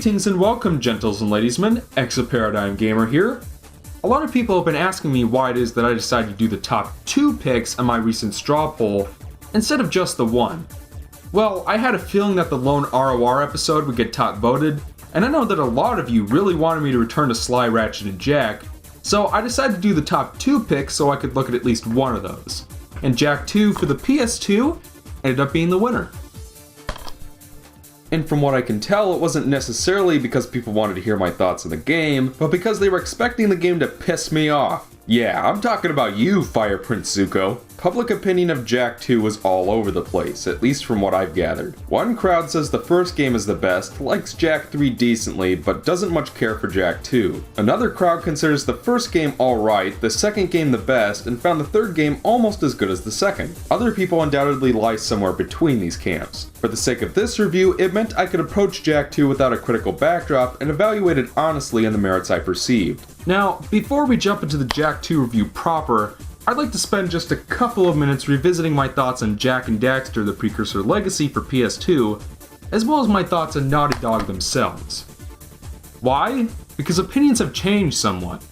Greetings and welcome, gentles and ladiesmen. ExoParadigmGamer here. A lot of people have been asking me why it is that I decided to do the top 2 picks on my recent straw poll instead of just the one. Well, I had a feeling that the lone ROR episode would get top voted, and I know that a lot of you really wanted me to return to Sly, Ratchet, and Jak, so I decided to do the top 2 picks so I could look at least one of those. And Jak II for the PS2 ended up being the winner. And from what I can tell, it wasn't necessarily because people wanted to hear my thoughts on the game, but because they were expecting the game to piss me off. Yeah, I'm talking about you, Fire Prince Zuko. Public opinion of Jak II was all over the place, at least from what I've gathered. One crowd says the first game is the best, likes Jak III decently, but doesn't much care for Jak II. Another crowd considers the first game alright, the second game the best, and found the third game almost as good as the second. Other people undoubtedly lie somewhere between these camps. For the sake of this review, it meant I could approach Jak II without a critical backdrop and evaluate it honestly on the merits I perceived. Now, before we jump into the Jak II review proper, I'd like to spend just a couple of minutes revisiting my thoughts on Jak and Daxter, the Precursor Legacy for PS2, as well as my thoughts on Naughty Dog themselves. Why? Because opinions have changed somewhat.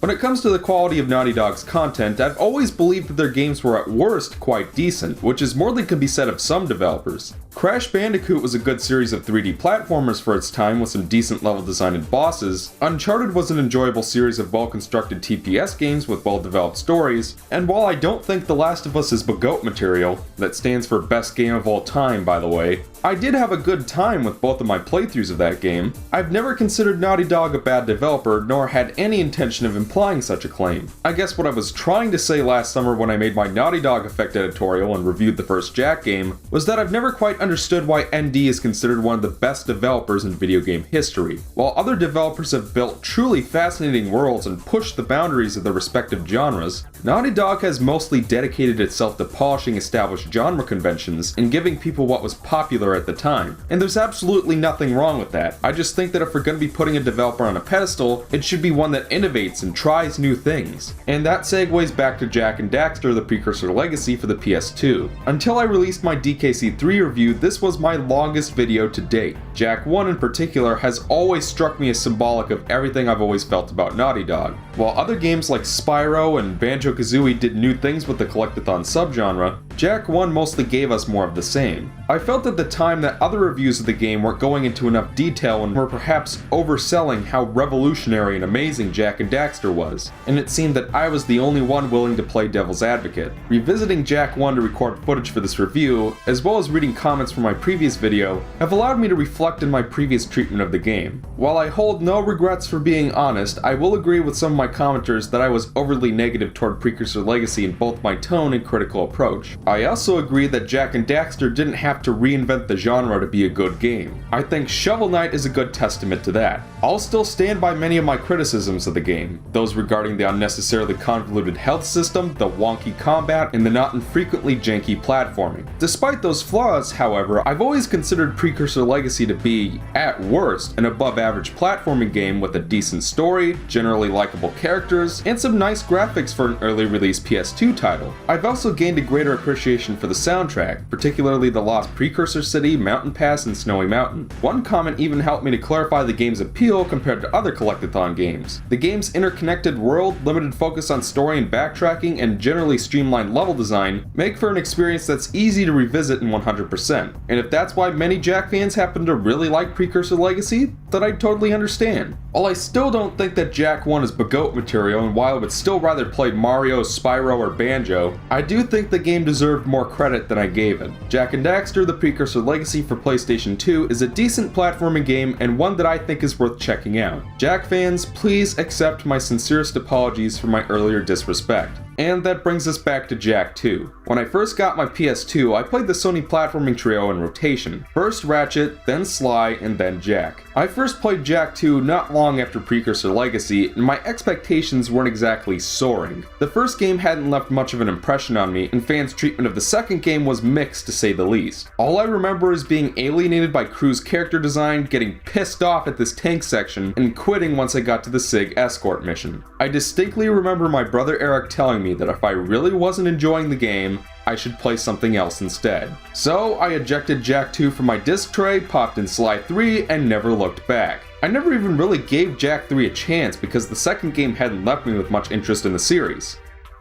When it comes to the quality of Naughty Dog's content, I've always believed that their games were at worst quite decent, which is more than can be said of some developers. Crash Bandicoot was a good series of 3D platformers for its time with some decent level design and bosses, Uncharted was an enjoyable series of well-constructed TPS games with well-developed stories, and while I don't think The Last of Us is BGOAT material, that stands for best game of all time by the way, I did have a good time with both of my playthroughs of that game. I've never considered Naughty Dog a bad developer, nor had any intention of implying such a claim. I guess what I was trying to say last summer when I made my Naughty Dog Effect editorial and reviewed the first Jak game, was that I've never quite understood why ND is considered one of the best developers in video game history. While other developers have built truly fascinating worlds and pushed the boundaries of their respective genres, Naughty Dog has mostly dedicated itself to polishing established genre conventions and giving people what was popular at the time. And there's absolutely nothing wrong with that. I just think that if we're going to be putting a developer on a pedestal, it should be one that innovates and tries new things. And that segues back to Jak and Daxter, the Precursor Legacy for the PS2. Until I released my DKC3 review, this was my longest video to date. Jak I in particular has always struck me as symbolic of everything I've always felt about Naughty Dog. While other games like Spyro and Banjo-Kazooie did new things with the collectathon subgenre, Jak I mostly gave us more of the same. I felt at the time that other reviews of the game weren't going into enough detail and were perhaps overselling how revolutionary and amazing Jak and Daxter was, and it seemed that I was the only one willing to play devil's advocate. Revisiting Jak I to record footage for this review, as well as reading comments from my previous video, have allowed me to reflect on my previous treatment of the game. While I hold no regrets for being honest, I will agree with some of my commenters that I was overly negative toward Precursor Legacy in both my tone and critical approach. I also agree that Jak and Daxter didn't have to reinvent the genre to be a good game. I think Shovel Knight is a good testament to that. I'll still stand by many of my criticisms of the game, those regarding the unnecessarily convoluted health system, the wonky combat, and the not infrequently janky platforming. Despite those flaws, however, I've always considered Precursor Legacy to be, at worst, an above-average platforming game with a decent story, generally likable characters, and some nice graphics for an early release PS2 title. I've also gained a greater appreciation for the soundtrack, particularly the Lost Precursor City, Mountain Pass, and Snowy Mountain. One comment even helped me to clarify the game's appeal compared to other collectathon games. The game's interconnected world, limited focus on story and backtracking, and generally streamlined level design make for an experience that's easy to revisit in 100%. And if that's why many Jak fans happen to really like Precursor Legacy, then I totally understand. While I still don't think that Jak I is BGOAT material, and while I would still rather play Mario, Spyro, or Banjo, I do think the game deserved more credit than I gave it. Jak and Daxter, the Precursor Legacy for PlayStation 2 is a decent platforming game and one that I think is worth checking out. Jak fans, please accept my sincerest apologies for my earlier disrespect. And that brings us back to Jak II. When I first got my PS2, I played the Sony platforming trio in rotation. First Ratchet, then Sly, and then Jak. I first played Jak II not long after Precursor Legacy, and my expectations weren't exactly soaring. The first game hadn't left much of an impression on me, and fans' treatment of the second game was mixed to say the least. All I remember is being alienated by Crew's character design, getting pissed off at this tank section, and quitting once I got to the SIG escort mission. I distinctly remember my brother Eric telling me that if I really wasn't enjoying the game, I should play something else instead. So I ejected Jak II from my disc tray, popped in Sly 3, and never looked back. I never even really gave Jak III a chance because the second game hadn't left me with much interest in the series.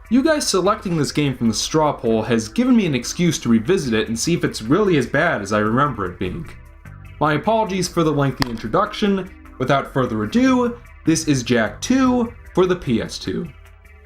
You guys selecting this game from the straw poll has given me an excuse to revisit it and see if it's really as bad as I remember it being. My apologies for the lengthy introduction. Without further ado, this is Jak II for the PS2.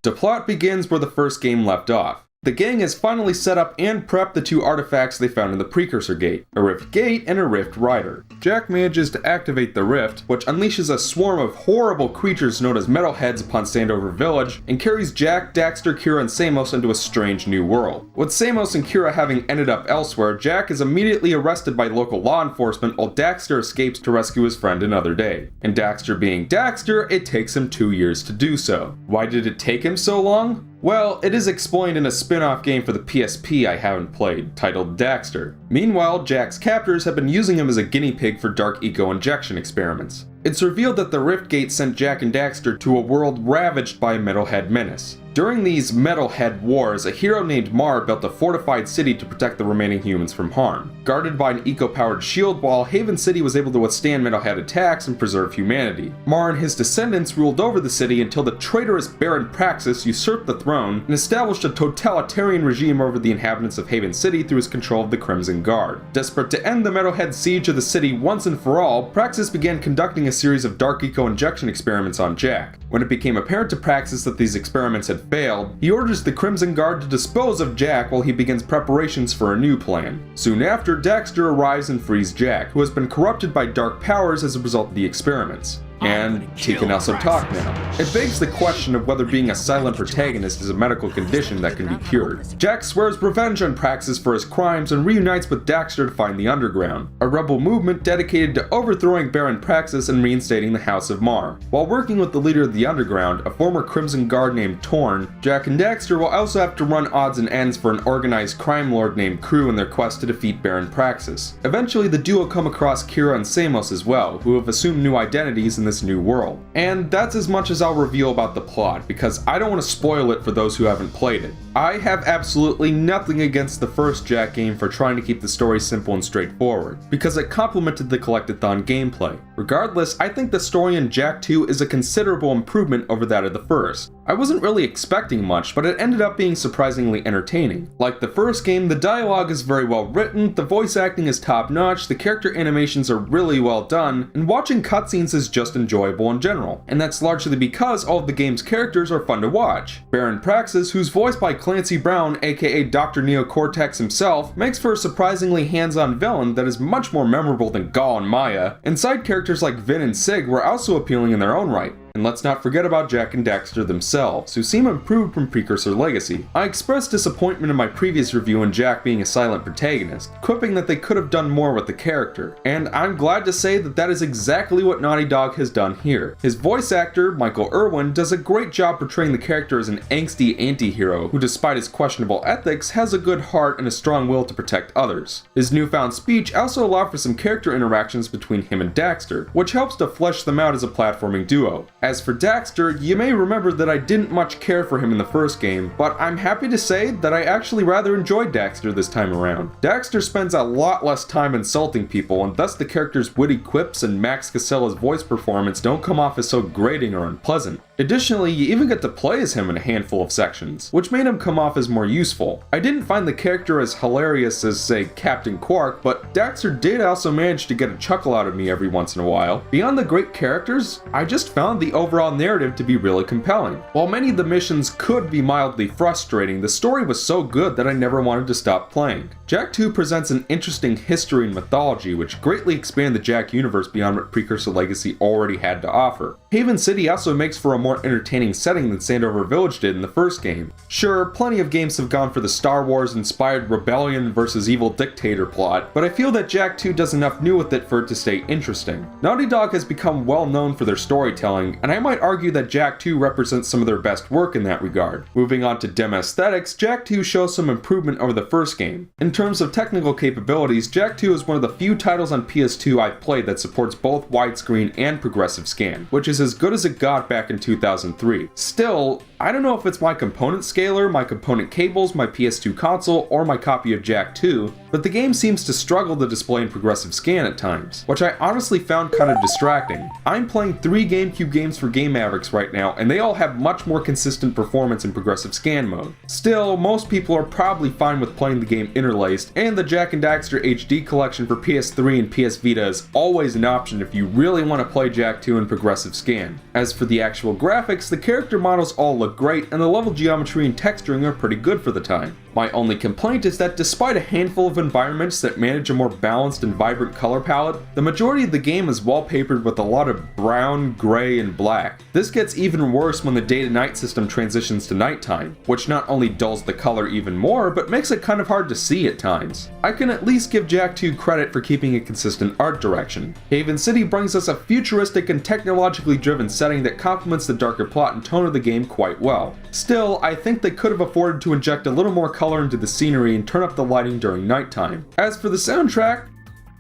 The plot begins where the first game left off. The gang has finally set up and prepped the two artifacts they found in the Precursor Gate, a Rift Gate and a Rift Rider. Jak manages to activate the Rift, which unleashes a swarm of horrible creatures known as Metalheads upon Standover Village, and carries Jak, Daxter, Kira, and Samos into a strange new world. With Samos and Kira having ended up elsewhere, Jak is immediately arrested by local law enforcement while Daxter escapes to rescue his friend another day. And Daxter being Daxter, it takes him 2 years to do so. Why did it take him so long? Well, it is explained in a spin-off game for the PSP I haven't played, titled Daxter. Meanwhile, Jak's captors have been using him as a guinea pig for dark eco-injection experiments. It's revealed that the Rift Gate sent Jak and Daxter to a world ravaged by a Metalhead menace. During these Metalhead wars, a hero named Mar built a fortified city to protect the remaining humans from harm. Guarded by an eco-powered shield wall, Haven City was able to withstand Metalhead attacks and preserve humanity. Mar and his descendants ruled over the city until the traitorous Baron Praxis usurped the throne and established a totalitarian regime over the inhabitants of Haven City through his control of the Crimson Guard. Desperate to end the Metalhead siege of the city once and for all, Praxis began conducting a series of dark eco-injection experiments on Jak. When it became apparent to Praxis that these experiments had failed, he orders the Crimson Guard to dispose of Jak while he begins preparations for a new plan. Soon after, Daxter arrives and frees Jak, who has been corrupted by dark powers as a result of the experiments. And he can also talk now. It begs the question of whether being a silent protagonist is a medical condition that can be cured. Jak swears revenge on Praxis for his crimes and reunites with Daxter to find the Underground, a rebel movement dedicated to overthrowing Baron Praxis and reinstating the House of Mar. While working with the leader of the Underground, a former Crimson Guard named Torn, Jak and Daxter will also have to run odds and ends for an organized crime lord named Crew in their quest to defeat Baron Praxis. Eventually, the duo come across Kira and Samos as well, who have assumed new identities in this new world. And that's as much as I'll reveal about the plot, because I don't want to spoil it for those who haven't played it. I have absolutely nothing against the first Jak game for trying to keep the story simple and straightforward, because it complemented the Collectathon gameplay. Regardless, I think the story in Jak II is a considerable improvement over that of the first. I wasn't really expecting much, but it ended up being surprisingly entertaining. Like the first game, the dialogue is very well written, the voice acting is top notch, the character animations are really well done, and watching cutscenes is just enjoyable in general. And that's largely because all of the game's characters are fun to watch. Baron Praxis, who's voiced by Clancy Brown, aka Dr. Neocortex himself, makes for a surprisingly hands-on villain that is much more memorable than Gaul and Maya, and side characters like Vin and Sig were also appealing in their own right. And let's not forget about Jak and Daxter themselves, who seem improved from Precursor Legacy. I expressed disappointment in my previous review on Jak being a silent protagonist, quipping that they could have done more with the character, and I'm glad to say that that is exactly what Naughty Dog has done here. His voice actor, Michael Irwin, does a great job portraying the character as an angsty anti-hero who, despite his questionable ethics, has a good heart and a strong will to protect others. His newfound speech also allowed for some character interactions between him and Daxter, which helps to flesh them out as a platforming duo. As for Daxter, you may remember that I didn't much care for him in the first game, but I'm happy to say that I actually rather enjoyed Daxter this time around. Daxter spends a lot less time insulting people, and thus the character's witty quips and Max Casella's voice performance don't come off as so grating or unpleasant. Additionally, you even get to play as him in a handful of sections, which made him come off as more useful. I didn't find the character as hilarious as, say, Captain Quark, but Daxter did also manage to get a chuckle out of me every once in a while. Beyond the great characters, I just found the overall narrative to be really compelling. While many of the missions could be mildly frustrating, the story was so good that I never wanted to stop playing. Jak II presents an interesting history and mythology which greatly expand the Jak universe beyond what Precursor Legacy already had to offer. Haven City also makes for a more entertaining setting than Standover Village did in the first game. Sure, plenty of games have gone for the Star Wars-inspired rebellion versus evil dictator plot, but I feel that Jak II does enough new with it for it to stay interesting. Naughty Dog has become well known for their storytelling, and I might argue that Jak II represents some of their best work in that regard. Moving on to dim aesthetics, Jak II shows some improvement over the first game. In terms of technical capabilities, Jak II is one of the few titles on PS2 I've played that supports both widescreen and progressive scan, which is as good as it got back in 2003. Still, I don't know if it's my component scaler, my component cables, my PS2 console, or my copy of Jak II, but the game seems to struggle to display in progressive scan at times, which I honestly found kind of distracting. I'm playing 3 GameCube games for Game Mavericks right now, and they all have much more consistent performance in progressive scan mode. Still, most people are probably fine with playing the game interlaced, and the Jak and Daxter HD collection for PS3 and PS Vita is always an option if you really want to play Jak II in progressive scan. As for the actual graphics, the character models all look great, and the level geometry and texturing are pretty good for the time. My only complaint is that despite a handful of environments that manage a more balanced and vibrant color palette, the majority of the game is wallpapered with a lot of brown, gray, and black. This gets even worse when the day-to-night system transitions to nighttime, which not only dulls the color even more, but makes it kind of hard to see at times. I can at least give Jak II credit for keeping a consistent art direction. Haven City brings us a futuristic and technologically driven setting that complements the darker plot and tone of the game quite well. Still, I think they could have afforded to inject a little more color into the scenery and turn up the lighting during nighttime. As for the soundtrack,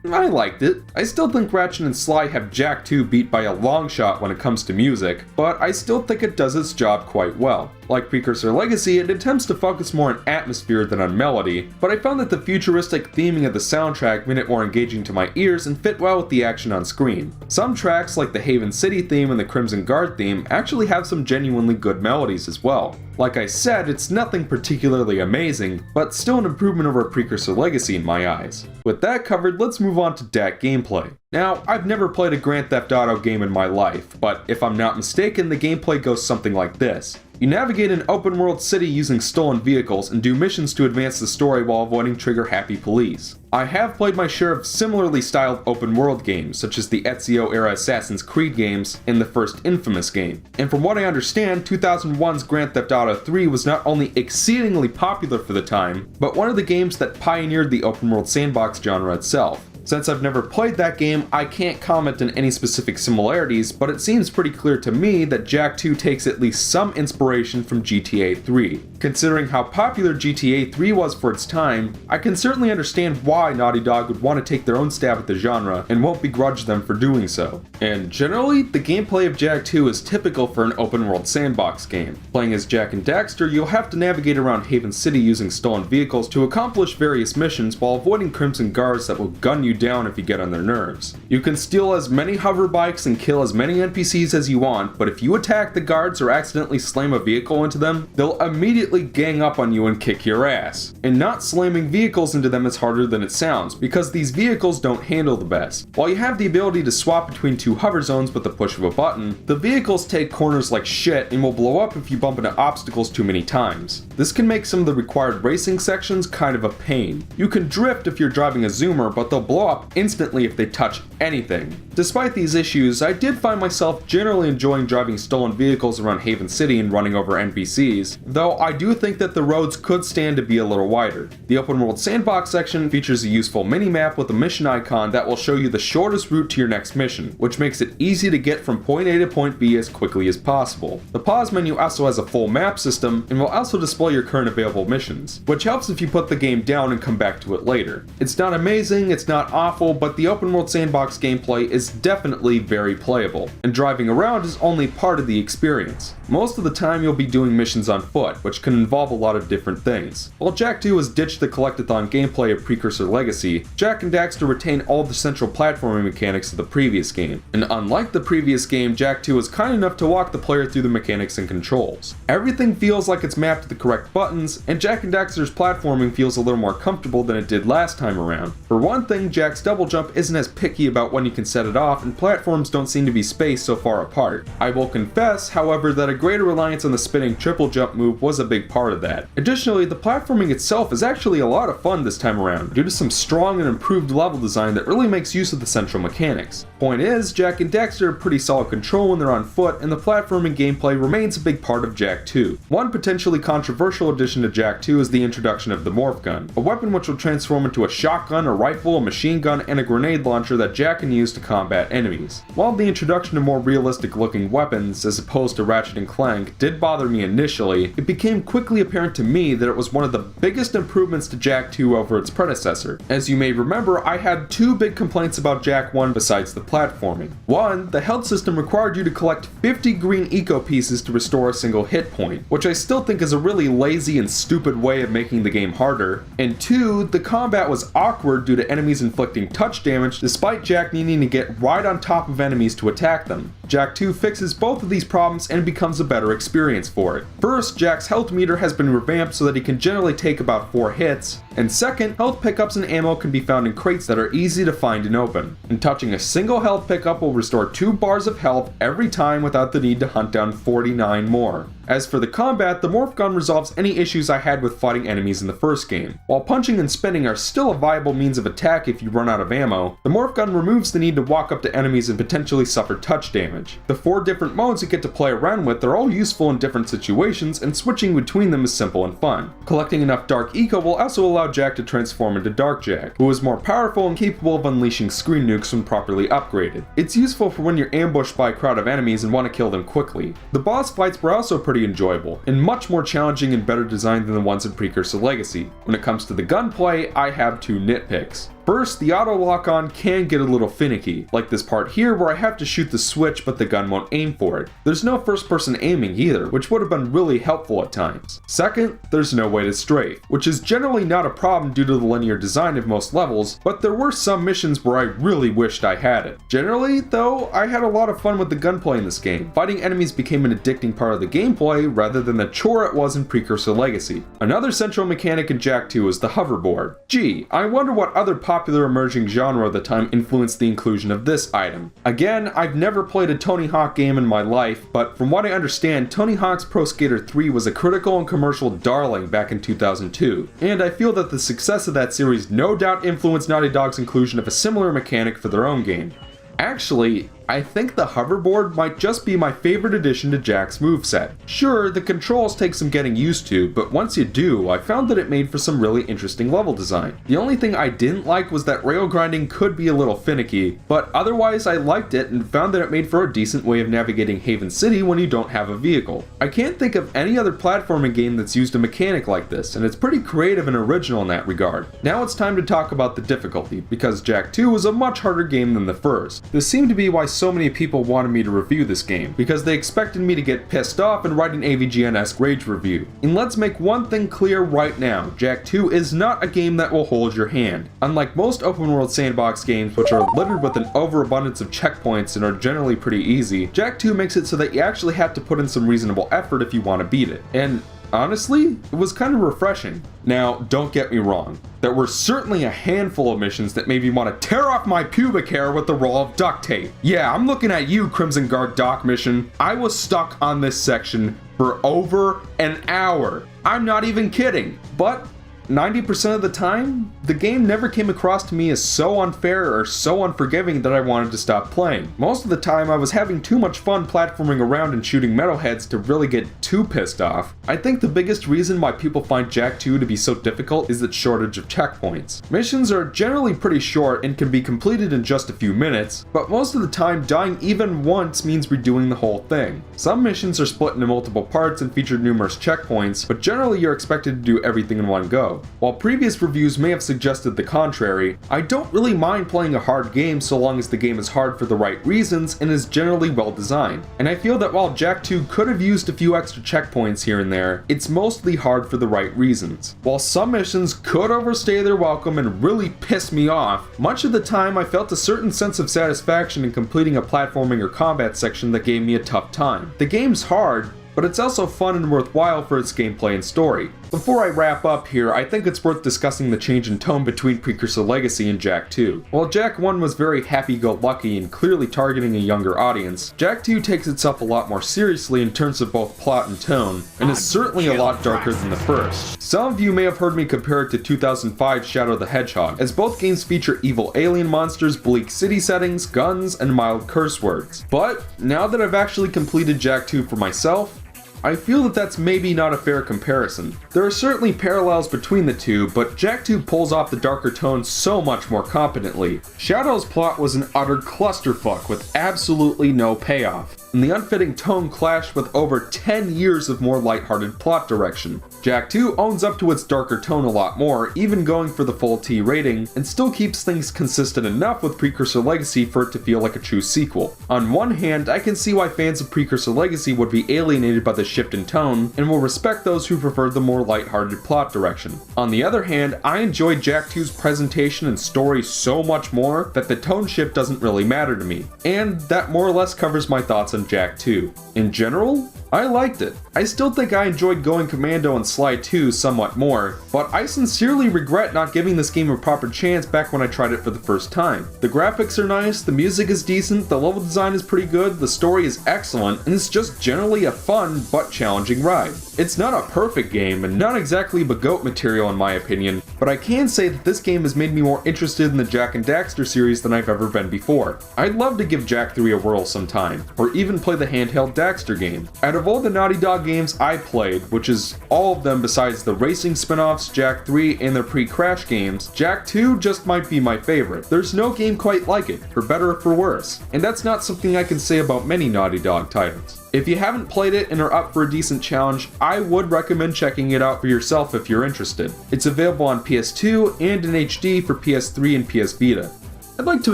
I liked it. I still think Ratchet and Sly have Jak II beat by a long shot when it comes to music, but I still think it does its job quite well. Like Precursor Legacy, it attempts to focus more on atmosphere than on melody, but I found that the futuristic theming of the soundtrack made it more engaging to my ears and fit well with the action on screen. Some tracks, like the Haven City theme and the Crimson Guard theme, actually have some genuinely good melodies as well. Like I said, it's nothing particularly amazing, but still an improvement over Precursor Legacy in my eyes. With that covered, let's move on to DAC gameplay. Now, I've never played a Grand Theft Auto game in my life, but if I'm not mistaken, the gameplay goes something like this. You navigate an open-world city using stolen vehicles and do missions to advance the story while avoiding trigger-happy police. I have played my share of similarly styled open-world games, such as the Ezio-era Assassin's Creed games and the first Infamous game. And from what I understand, 2001's Grand Theft Auto 3 was not only exceedingly popular for the time, but one of the games that pioneered the open-world sandbox genre itself. Since I've never played that game, I can't comment on any specific similarities, but it seems pretty clear to me that Jak II takes at least some inspiration from GTA 3. Considering how popular GTA 3 was for its time, I can certainly understand why Naughty Dog would want to take their own stab at the genre and won't begrudge them for doing so. And generally, the gameplay of Jak II is typical for an open-world sandbox game. Playing as Jak and Daxter, you'll have to navigate around Haven City using stolen vehicles to accomplish various missions while avoiding Crimson Guards that will gun you down if you get on their nerves. You can steal as many hover bikes and kill as many NPCs as you want, but if you attack the guards or accidentally slam a vehicle into them, they'll immediately gang up on you and kick your ass. And not slamming vehicles into them is harder than it sounds, because these vehicles don't handle the best. While you have the ability to swap between 2 hover zones with the push of a button, the vehicles take corners like shit and will blow up if you bump into obstacles too many times. This can make some of the required racing sections kind of a pain. You can drift if you're driving a zoomer, but they'll blow up instantly if they touch anything. Despite these issues, I did find myself generally enjoying driving stolen vehicles around Haven City and running over NPCs, though I do think that the roads could stand to be a little wider. The open world sandbox section features a useful mini-map with a mission icon that will show you the shortest route to your next mission, which makes it easy to get from point A to point B as quickly as possible. The pause menu also has a full map system and will also display your current available missions, which helps if you put the game down and come back to it later. It's not amazing, it's not awful, but the open world sandbox gameplay is definitely very playable, and driving around is only part of the experience. Most of the time you'll be doing missions on foot, which can involve a lot of different things. While Jak II has ditched the collectathon gameplay of Precursor Legacy, Jak and Daxter retain all the central platforming mechanics of the previous game, and unlike the previous game, Jak II is kind enough to walk the player through the mechanics and controls. Everything feels like it's mapped to the correct buttons, and Jak and Daxter's platforming feels a little more comfortable than it did last time around. For one thing, Jak's double jump isn't as picky about when you can set it off, and platforms don't seem to be spaced so far apart. I will confess, however, that a greater reliance on the spinning triple jump move was a big part of that. Additionally, the platforming itself is actually a lot of fun this time around, due to some strong and improved level design that really makes use of the central mechanics. Point is, Jak and Daxter have pretty solid control when they're on foot, and the platforming gameplay remains a big part of Jak II. One potentially controversial addition to Jak II is the introduction of the morph gun, a weapon which will transform into a shotgun, a rifle, a machine gun, and a grenade launcher that Jak can use to combat enemies. While the introduction of more realistic looking weapons, as opposed to Ratchet and Clank, did bother me initially, it became quickly apparent to me that it was one of the biggest improvements to Jak II over its predecessor. As you may remember, I had two big complaints about Jak I besides the platforming. One, the health system required you to collect 50 green eco pieces to restore a single hit point, which I still think is a really lazy and stupid way of making the game harder. And two, the combat was awkward due to enemies inflicting touch damage despite Jak needing to get right on top of enemies to attack them. Jak II fixes both of these problems and becomes a better experience for it. First, Jak's health meter has been revamped so that he can generally take about 4 hits, and second, health pickups and ammo can be found in crates that are easy to find and open. And touching a single health pickup will restore 2 bars of health every time without the need to hunt down 49 more. As for the combat, the morph gun resolves any issues I had with fighting enemies in the first game. While punching and spinning are still a viable means of attack if you run out of ammo, the morph gun removes the need to walk up to enemies and potentially suffer touch damage. The 4 different modes you get to play around with are all useful in different situations, and switching between them is simple and fun. Collecting enough dark eco will also allow Jak to transform into Dark Jak, who is more powerful and capable of unleashing screen nukes when properly upgraded. It's useful for when you're ambushed by a crowd of enemies and want to kill them quickly. The boss fights were also pretty enjoyable, and much more challenging and better designed than the ones in Precursor Legacy. When it comes to the gunplay, I have 2 nitpicks. First, the auto lock-on can get a little finicky, like this part here where I have to shoot the switch but the gun won't aim for it. There's no first-person aiming either, which would have been really helpful at times. Second, there's no way to strafe, which is generally not a problem due to the linear design of most levels, but there were some missions where I really wished I had it. Generally, though, I had a lot of fun with the gunplay in this game. Fighting enemies became an addicting part of the gameplay rather than the chore it was in Precursor Legacy. Another central mechanic in Jak II is the hoverboard. Gee, I wonder what other popular emerging genre of the time influenced the inclusion of this item. Again, I've never played a Tony Hawk game in my life, but from what I understand, Tony Hawk's Pro Skater 3 was a critical and commercial darling back in 2002, and I feel that the success of that series no doubt influenced Naughty Dog's inclusion of a similar mechanic for their own game. Actually, I think the hoverboard might just be my favorite addition to Jak's moveset. Sure, the controls take some getting used to, but once you do, I found that it made for some really interesting level design. The only thing I didn't like was that rail grinding could be a little finicky, but otherwise I liked it and found that it made for a decent way of navigating Haven City when you don't have a vehicle. I can't think of any other platforming game that's used a mechanic like this, and it's pretty creative and original in that regard. Now it's time to talk about the difficulty, because Jak II was a much harder game than the first. This seemed to be why so many people wanted me to review this game, because they expected me to get pissed off and write an AVGN-esque rage review. And let's make one thing clear right now, Jak II is not a game that will hold your hand. Unlike most open world sandbox games, which are littered with an overabundance of checkpoints and are generally pretty easy, Jak II makes it so that you actually have to put in some reasonable effort if you want to beat it. And honestly, it was kind of refreshing. Now, don't get me wrong. There were certainly a handful of missions that made me want to tear off my pubic hair with a roll of duct tape. Yeah, I'm looking at you, Crimson Guard Doc mission. I was stuck on this section for over an hour. I'm not even kidding. But 90% of the time, the game never came across to me as so unfair or so unforgiving that I wanted to stop playing. Most of the time, I was having too much fun platforming around and shooting metalheads to really get too pissed off. I think the biggest reason why people find Jak II to be so difficult is its shortage of checkpoints. Missions are generally pretty short and can be completed in just a few minutes, but most of the time, dying even once means redoing the whole thing. Some missions are split into multiple parts and feature numerous checkpoints, but generally you're expected to do everything in one go. While previous reviews may have suggested the contrary, I don't really mind playing a hard game so long as the game is hard for the right reasons and is generally well designed. And I feel that while Jak II could have used a few extra checkpoints here and there, it's mostly hard for the right reasons. While some missions could overstay their welcome and really piss me off, much of the time I felt a certain sense of satisfaction in completing a platforming or combat section that gave me a tough time. The game's hard, but it's also fun and worthwhile for its gameplay and story. Before I wrap up here, I think it's worth discussing the change in tone between Precursor Legacy and Jak II. While Jak I was very happy-go-lucky and clearly targeting a younger audience, Jak II takes itself a lot more seriously in terms of both plot and tone, and is certainly a lot darker than the first. Some of you may have heard me compare it to 2005's Shadow the Hedgehog, as both games feature evil alien monsters, bleak city settings, guns, and mild curse words. But now that I've actually completed Jak II for myself, I feel that that's maybe not a fair comparison. There are certainly parallels between the two, but Jak II pulls off the darker tones so much more competently. Shadow's plot was an utter clusterfuck with absolutely no payoff, and the unfitting tone clashed with over 10 years of more lighthearted plot direction. Jak II owns up to its darker tone a lot more, even going for the full T rating, and still keeps things consistent enough with Precursor Legacy for it to feel like a true sequel. On one hand, I can see why fans of Precursor Legacy would be alienated by the shift in tone, and will respect those who prefer the more lighthearted plot direction. On the other hand, I enjoyed Jak II's presentation and story so much more that the tone shift doesn't really matter to me, and that more or less covers my thoughts on Jak II. In general, I liked it. I still think I enjoyed going commando in Sly 2 somewhat more, but I sincerely regret not giving this game a proper chance back when I tried it for the first time. The graphics are nice, the music is decent, the level design is pretty good, the story is excellent, and it's just generally a fun but challenging ride. It's not a perfect game, and not exactly Bagoat material in my opinion, but I can say that this game has made me more interested in the Jak and Daxter series than I've ever been before. I'd love to give Jak III a whirl sometime, or even play the handheld Daxter game. Out of all the Naughty Dog games I played, which is all of them besides the racing spin-offs, Jak III, and their pre-Crash games, Jak II just might be my favorite. There's no game quite like it, for better or for worse, and that's not something I can say about many Naughty Dog titles. If you haven't played it and are up for a decent challenge, I would recommend checking it out for yourself if you're interested. It's available on PS2 and in HD for PS3 and PS Vita. I'd like to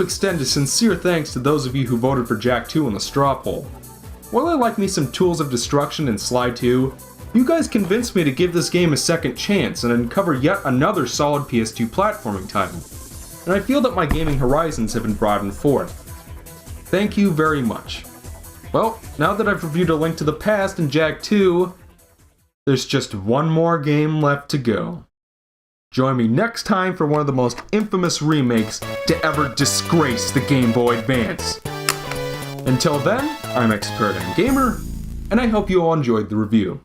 extend a sincere thanks to those of you who voted for Jak II in the straw poll. While I like me some Tools of Destruction and Sly 2, you guys convinced me to give this game a second chance and uncover yet another solid PS2 platforming title, and I feel that my gaming horizons have been broadened forth. Thank you very much. Well, now that I've reviewed A Link to the Past and Jak II, there's just one more game left to go. Join me next time for one of the most infamous remakes to ever disgrace the Game Boy Advance. Until then, I'm ExoParadigmGamer, and I hope you all enjoyed the review.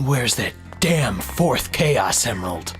Where's that damn fourth Chaos Emerald?